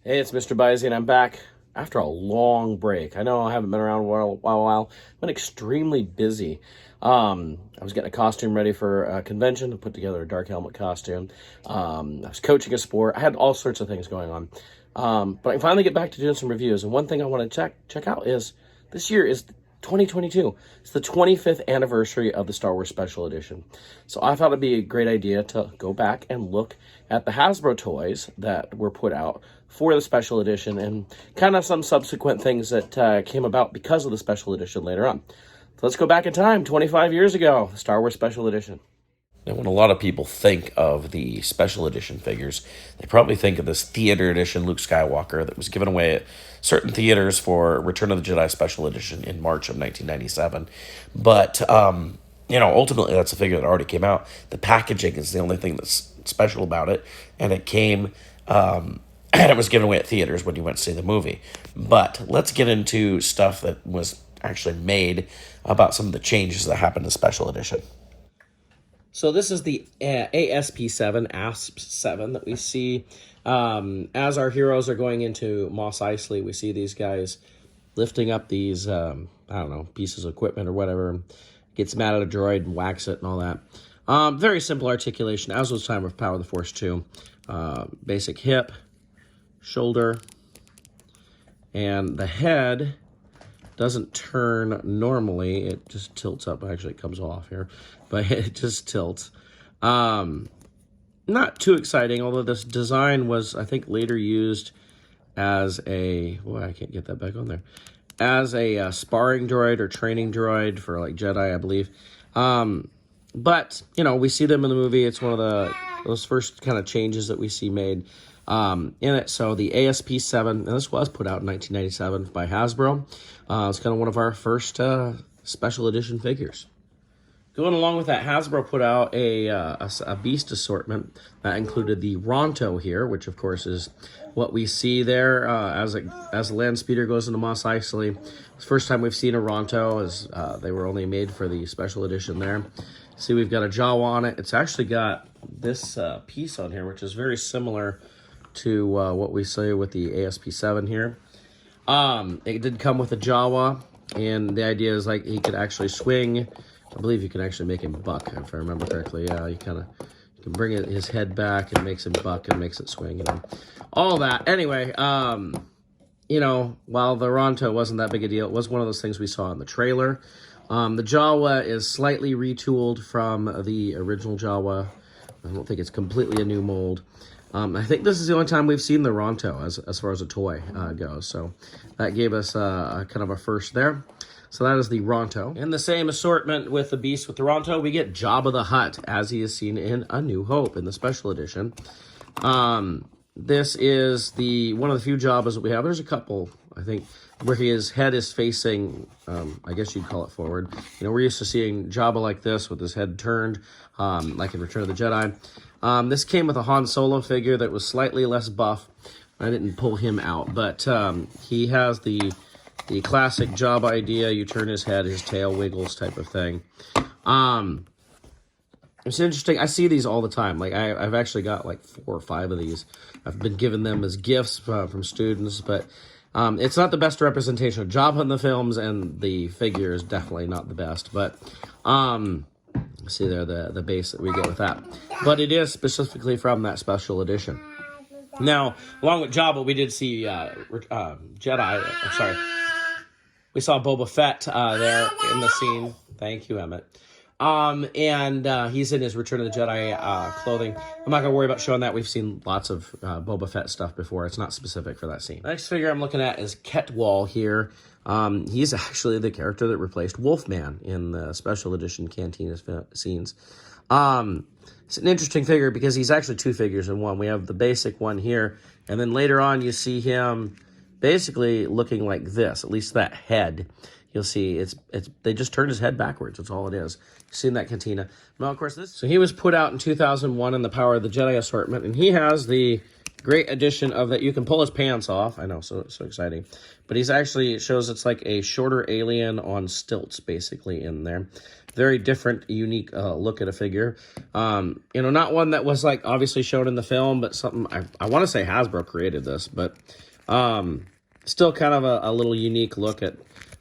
Hey, it's MrByZ, and I'm back after a long break. I know I haven't been around a while. I've been extremely busy. I was getting a costume ready for a convention to put together a dark helmet costume. I was coaching a sport. I had all sorts of things going on. But I can finally get back to doing some reviews. And one thing I want to check out is this year is 2022. It's the 25th anniversary of the Star Wars Special Edition. So I thought it'd be a great idea to go back and look at the Hasbro toys that were put out for the Special Edition and kind of some subsequent things that came about because of the Special Edition later on. So let's go back in time, 25 years ago, the Star Wars Special Edition. Now, when a lot of people think of the Special Edition figures, they probably think of this theater edition Luke Skywalker that was given away at certain theaters for Return of the Jedi Special Edition in March of 1997. But, ultimately that's a figure that already came out. The packaging is the only thing that's special about it, and it came, and it was given away at theaters when you went to see the movie. But let's get into stuff that was actually made about some of the changes that happened in Special Edition. So this is the ASP7 that we see as our heroes are going into Mos Eisley. We see these guys lifting up these, pieces of equipment or whatever. Gets mad at a droid and whacks it and all that. Very simple articulation, as was Time of Power of the Force 2. Basic hip, shoulder, and the head doesn't turn normally. It just tilts up. Actually, it comes off here, but it just tilts. Not too exciting, although this design was, I think, later used as a... Boy, I can't get that back on there. As a sparring droid or training droid for, like, Jedi, I believe. But, we see them in the movie. It's one of those first kind of changes that we see made in it. So the ASP7, and this was put out in 1997 by Hasbro. It's kind of one of our first special edition figures. Going along with that, Hasbro put out a beast assortment that included the Ronto here, which of course is what we see there as the land speeder goes into Mos Eisley. It's the first time we've seen a Ronto, as they were only made for the special edition there. See, we've got a Jawa on it. It's actually got this piece on here, which is very similar to what we see with the ASP7 here. It did come with a Jawa, and the idea is like he could actually swing. I believe you can actually make him buck, if I remember correctly. Yeah, you can bring his head back and makes him buck and makes it swing, all that. Anyway, while the Ronto wasn't that big a deal, it was one of those things we saw in the trailer. The Jawa is slightly retooled from the original Jawa. I don't think it's completely a new mold. I think this is the only time we've seen the Ronto as far as a toy goes. So that gave us kind of a first there. So that is the Ronto. In the same assortment with the Beast with the Ronto, we get Jabba the Hutt, as he is seen in A New Hope in the special edition. This is one of the few Jabbas that we have. There's a couple, I think, where his head is facing, I guess you'd call it forward. We're used to seeing Jabba like this with his head turned, like in Return of the Jedi. This came with a Han Solo figure that was slightly less buff. I didn't pull him out, but he has the classic Jabba idea. You turn his head, his tail wiggles type of thing. It's interesting. I see these all the time. Like I've actually got like 4 or 5 of these. I've been given them as gifts from students, but it's not the best representation of Jabba in the films, and the figure is definitely not the best. But see there the base that we get with that. But it is specifically from that special edition. Now, along with Jabba, we did see we saw Boba Fett there in the scene. Thank you, Emmett. And he's in his Return of the Jedi clothing. I'm not going to worry about showing that. We've seen lots of Boba Fett stuff before. It's not specific for that scene. The next figure I'm looking at is Ketwall here. He's actually the character that replaced Wolfman in the special edition Cantina scenes. It's an interesting figure because he's actually 2 figures in one. We have the basic one here, and then later on you see him basically looking like this, at least that head. You'll see they just turned his head backwards. That's all it is. You've seen that Cantina. Now, of course, so he was put out in 2001 in the Power of the Jedi assortment, and he has the Great addition of that. You can pull his pants off. I know, so exciting. But he's actually, it shows it's like a shorter alien on stilts, basically, in there. Very different, unique look at a figure. You know, not one that was, like, obviously shown in the film, but something, I want to say Hasbro created this, but still kind of a little unique look at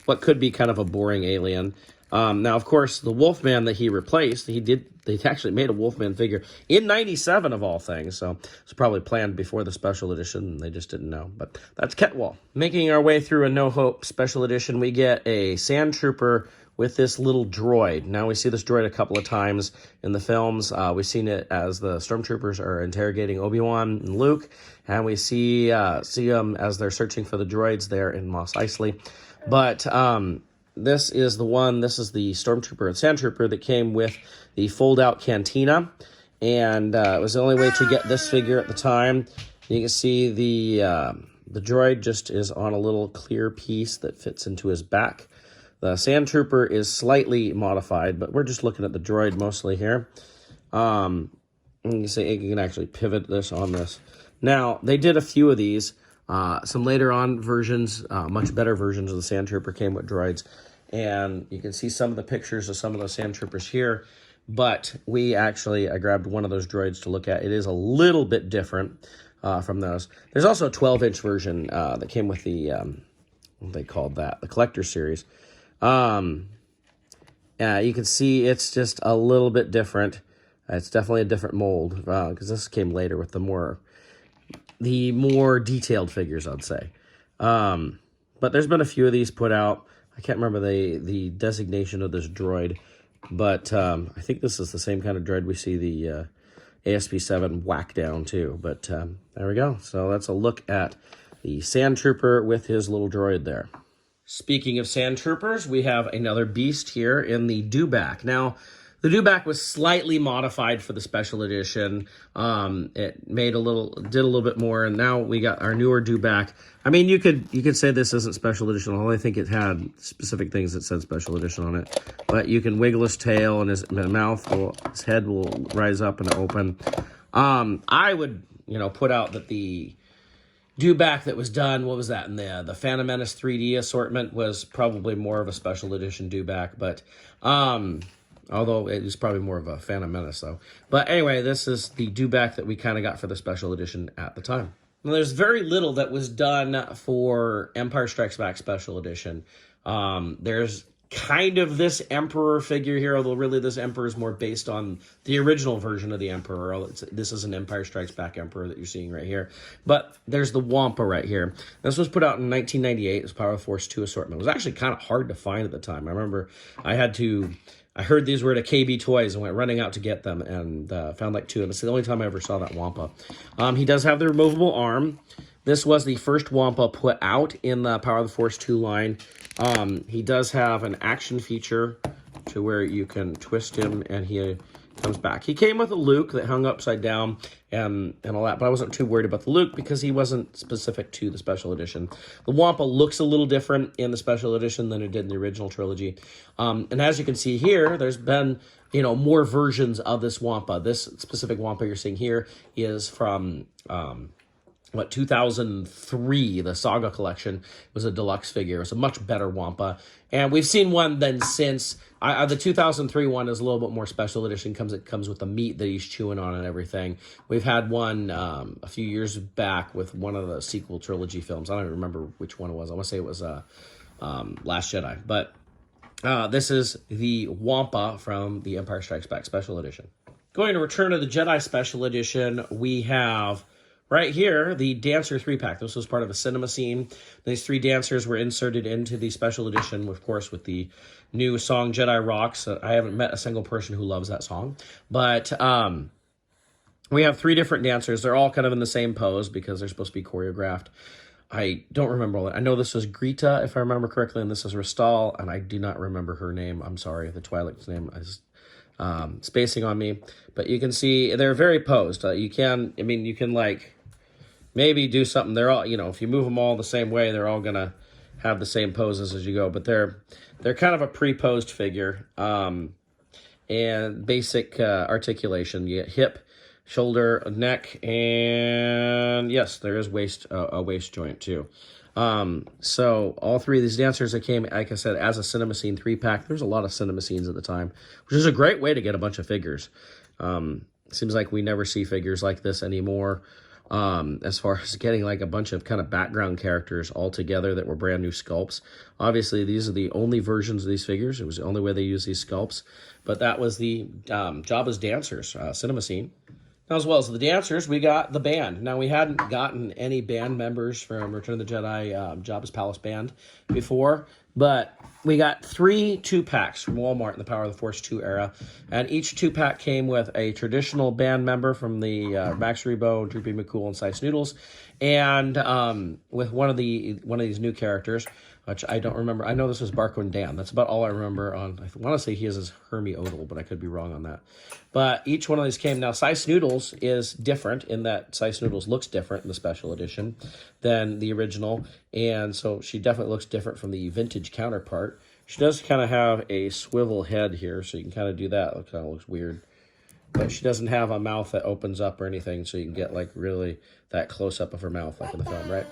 what could be kind of a boring alien. Now, of course, the Wolfman that he replaced, they actually made a Wolfman figure in '97 of all things, so it's probably planned before the special edition, and they just didn't know. But that's Ketwall. Making our way through a No Hope special edition, we get a Sandtrooper with this little droid. Now, we see this droid a couple of times in the films. We've seen it as the Stormtroopers are interrogating Obi-Wan and Luke, and we see them as they're searching for the droids there in Mos Eisley. But this is the Stormtrooper and Sandtrooper that came with the fold-out cantina, and it was the only way to get this figure at the time. You can see the droid just is on a little clear piece that fits into his back. The Sandtrooper is slightly modified, but we're just looking at the droid mostly here. You can see you can actually pivot this on this. Now, they did a few of these. Some later on versions, much better versions of the Sandtrooper came with droids. And you can see some of the pictures of some of those Sandtroopers here. But I grabbed one of those droids to look at. It is a little bit different from those. There's also a 12-inch version that came with the, what they called that, the Collector Series. You can see it's just a little bit different. It's definitely a different mold because this came later with the more detailed figures, I'd say. But there's been a few of these put out. I can't remember the designation of this droid, but I think this is the same kind of droid we see the ASP-7 whack down to. But there we go. So that's a look at the Sandtrooper with his little droid there. Speaking of Sandtroopers, we have another beast here in the Dewback. Now, the Dewback was slightly modified for the special edition. It did a little bit more, and now we got our newer Dewback. I mean, you could say this isn't special edition, although I think it had specific things that said special edition on it. But you can wiggle his tail, and his head will rise up and open. I would, put out that the Dewback that was done, what was that, in the Phantom Menace 3D assortment was probably more of a special edition Dewback, but although it was probably more of a Phantom Menace, though. But anyway, this is the Dewback that we kind of got for the special edition at the time. Now, there's very little that was done for Empire Strikes Back special edition. There's kind of this Emperor figure here, although really this Emperor is more based on the original version of the Emperor. This is an Empire Strikes Back Emperor that you're seeing right here. But there's the Wampa right here. This was put out in 1998 as Power of the Force 2 assortment. It was actually kind of hard to find at the time. I remember I heard these were at a KB Toys and went running out to get them and found like two. And it's the only time I ever saw that Wampa. He does have the removable arm. This was the first Wampa put out in the Power of the Force 2 line. He does have an action feature to where you can twist him and he comes back. He came with a Luke that hung upside down and all that, but I wasn't too worried about the Luke because he wasn't specific to the special edition. The Wampa looks a little different in the special edition than it did in the original trilogy. And as you can see here, there's been, more versions of this Wampa. This specific Wampa you're seeing here is from 2003, the Saga collection was a deluxe figure. It was a much better Wampa. And we've seen one then since. The 2003 one is a little bit more special edition. It comes with the meat that he's chewing on and everything. We've had one a few years back with one of the sequel trilogy films. I don't even remember which one it was. I want to say it was Last Jedi. But this is the Wampa from the Empire Strikes Back special edition. Going to Return of the Jedi special edition, we have right here, the Dancer 3-pack. This was part of a cinema scene. These 3 dancers were inserted into the special edition, of course, with the new song Jedi Rocks. I haven't met a single person who loves that song. But we have 3 different dancers. They're all kind of in the same pose because they're supposed to be choreographed. I don't remember all that. I know this was Greta, if I remember correctly, and this is Ristal, and I do not remember her name. I'm sorry, the Twi'lek's name is spacing on me. But you can see they're very posed. You can like maybe do something. They're all, if you move them all the same way, they're all going to have the same poses as you go. But they're kind of a pre-posed figure. And basic articulation. You get hip, shoulder, neck, and yes, there is a waist joint too. So all three of these dancers that came, like I said, as a Cinema Scene 3-pack. There's a lot of Cinema Scenes at the time, which is a great way to get a bunch of figures. Seems like we never see figures like this anymore. As far as getting like a bunch of kind of background characters all together that were brand new sculpts. Obviously, these are the only versions of these figures. It was the only way they used these sculpts. But that was the Jabba's Dancers Cinema Scene. Now, as well as the dancers, we got the band. Now, we hadn't gotten any band members from Return of the Jedi, Jabba's Palace Band before, but we got 3 2-packs from Walmart in the Power of the Force 2 era, and each 2-pack came with a traditional band member from the Max Rebo, Droopy McCool, and Sice Noodles, and with one of these new characters, which I don't remember. I know this was Barquin Dan. That's about all I remember on. I want to say he is his Hermie Odal, but I could be wrong on that. But each one of these came. Now, Sice Noodles is different in that Sice Noodles looks different in the special edition than the original, and so she definitely looks different from the vintage counterpart. She does kind of have a swivel head here, so you can kind of do that. It kind of looks weird. But she doesn't have a mouth that opens up or anything, so you can get like really that close-up of her mouth like in the film, right?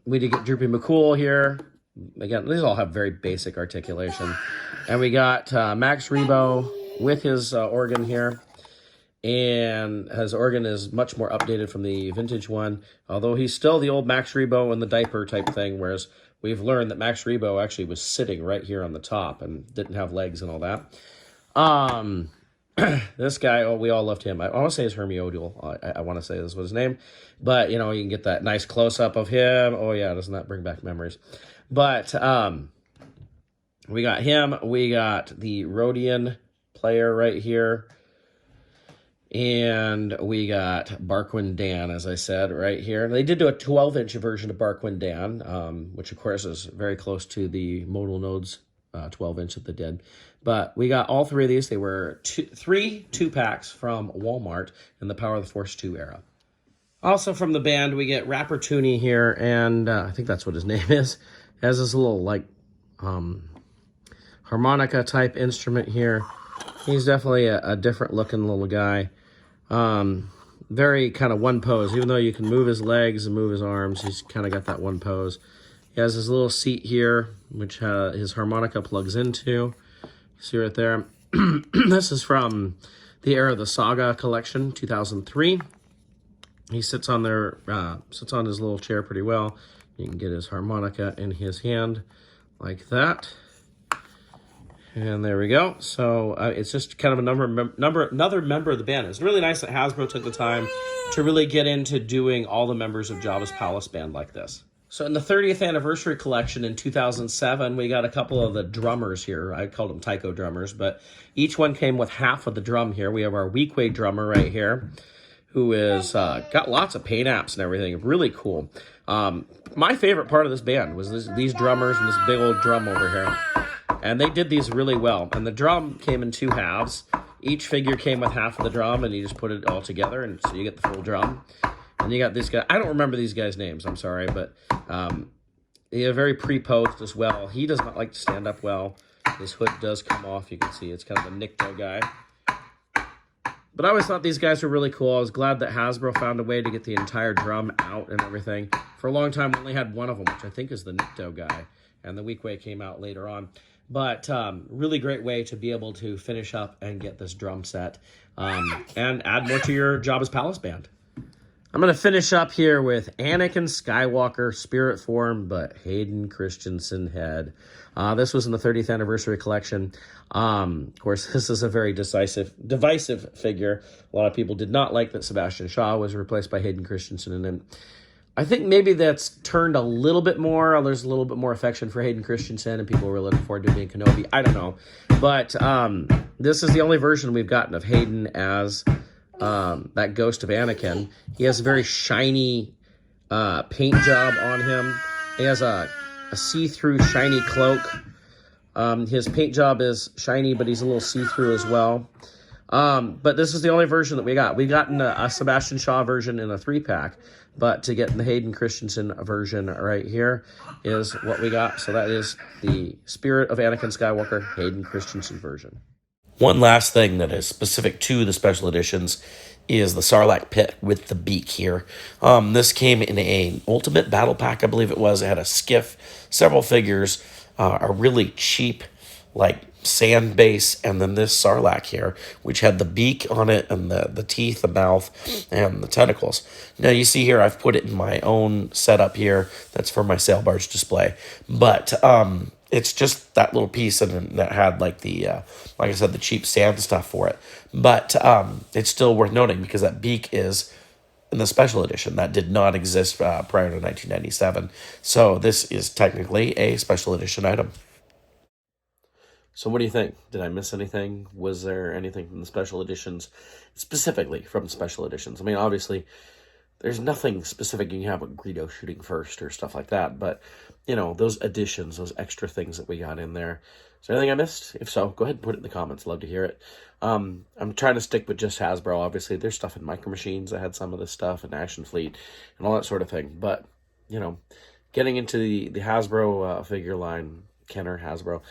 We did get Droopy McCool here. Again, these all have very basic articulation. And we got Max Rebo with his organ here. And his organ is much more updated from the vintage one, although he's still the old Max Rebo in the diaper type thing, whereas we've learned that Max Rebo actually was sitting right here on the top and didn't have legs and all that. This guy, we all loved him. I want to say his Hermie Odal. I want to say this was his name. But, you know, you can get that nice close-up of him. Oh, yeah, doesn't that bring back memories? But we got him. We got the Rodian player right here. And we got Barquin Dan, as I said, right here. They did do a 12-inch version of Barquin Dan, which, of course, is very close to the Modal Nodes 12-inch that they did. But we got all 3 of these. They were 3 2-packs from Walmart in the Power of the Force 2 era. Also from the band, we get Rappertunie here, and I think that's what his name is. He has this little, like, harmonica-type instrument here. He's definitely a different-looking little guy. Very kind of one pose. Even though you can move his legs and move his arms, he's kind of got that one pose. He has his little seat here, which his harmonica plugs into. See right there. This is from the era of the Saga collection, 2003. He sits on his little chair pretty well. You can get his harmonica in his hand like that. And there we go. So it's just kind of another member of the band. It's really nice that Hasbro took the time to really get into doing all the members of Jabba's Palace Band like this. So in the 30th anniversary collection in 2007, we got a couple of the drummers here. I called them taiko drummers, but each one came with half of the drum here. We have our Weequay drummer right here, who is got lots of paint apps and everything. Really cool. My favorite part of this band was these drummers and this big old drum over here. And they did these really well. And the drum came in 2 halves. Each figure came with half of the drum, and you just put it all together, and so you get the full drum. And you got this guy. I don't remember these guys' names. I'm sorry, but they're very pre-posed as well. He does not like to stand up well. His hood does come off. You can see it's kind of a Nikto guy. But I always thought these guys were really cool. I was glad that Hasbro found a way to get the entire drum out and everything. For a long time, we only had one of them, which I think is the Nikto guy. And the Weequay came out later on. But really great way to be able to finish up and get this drum set and add more to your Jabba's Palace Band. I'm going to finish up here with Anakin Skywalker Spirit Form, but Hayden Christensen head. This was in the 30th anniversary collection. Of course, this is a very divisive figure. A lot of people did not like that Sebastian Shaw was replaced by Hayden Christensen, and then I think maybe that's turned a little bit more. There's a little bit more affection for Hayden Christensen, and people were looking forward to being Kenobi. I don't know. But this is the only version we've gotten of Hayden as that ghost of Anakin. He has a very shiny paint job on him. He has a see-through shiny cloak. His paint job is shiny, but he's a little see-through as well. But this is the only version that we got. We've gotten a Sebastian Shaw version in a 3-pack, but to get the Hayden Christensen version right here is what we got. So that is the Spirit of Anakin Skywalker Hayden Christensen version. One last thing that is specific to the special editions is the Sarlacc pit with the beak here. This came in a Ultimate Battle Pack, I believe it was. It had a skiff, several figures, a really cheap, like, sand base, and then this Sarlacc here, which had the beak on it and the teeth, the mouth, and the tentacles. Now you see here, I've put it in my own setup here. That's for my sail barge display. But it's just that little piece and that had like the, like I said, the cheap sand stuff for it. But it's still worth noting because that beak is in the special edition. That did not exist prior to 1997. So this is technically a special edition item. So what do you think? Did I miss anything? Was there anything from the special editions, specifically from the special editions? I mean, obviously, there's nothing specific you can have with Greedo shooting first or stuff like that, but, you know, those additions, those extra things that we got in there. Is there anything I missed? If so, go ahead and put it in the comments. Love to hear it. I'm trying to stick with just Hasbro. Obviously, there's stuff in Micro Machines that had some of this stuff, and Action Fleet, and all that sort of thing. But, you know, getting into the Hasbro figure line, Kenner, Hasbro,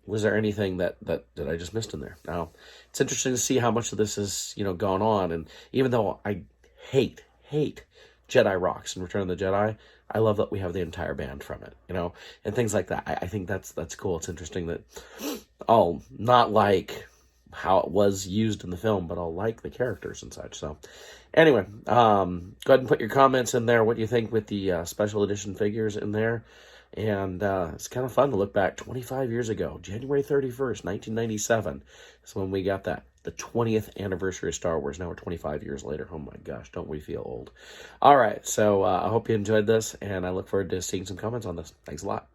was there anything that I just missed in there? Now, it's interesting to see how much of this is, you know, gone on. And even though I hate Jedi Rocks and Return of the Jedi, I love that we have the entire band from it, you know, and things like that. I think that's cool. It's interesting that I'll not like how it was used in the film, but I'll like the characters and such. So anyway, go ahead and put your comments in there. What do you think with the special edition figures in there? And it's kind of fun to look back 25 years ago, January 31st, 1997 is when we got that. The 20th anniversary of Star Wars. Now we're 25 years later. Oh my gosh, don't we feel old? All right, so I hope you enjoyed this, and I look forward to seeing some comments on this. Thanks a lot.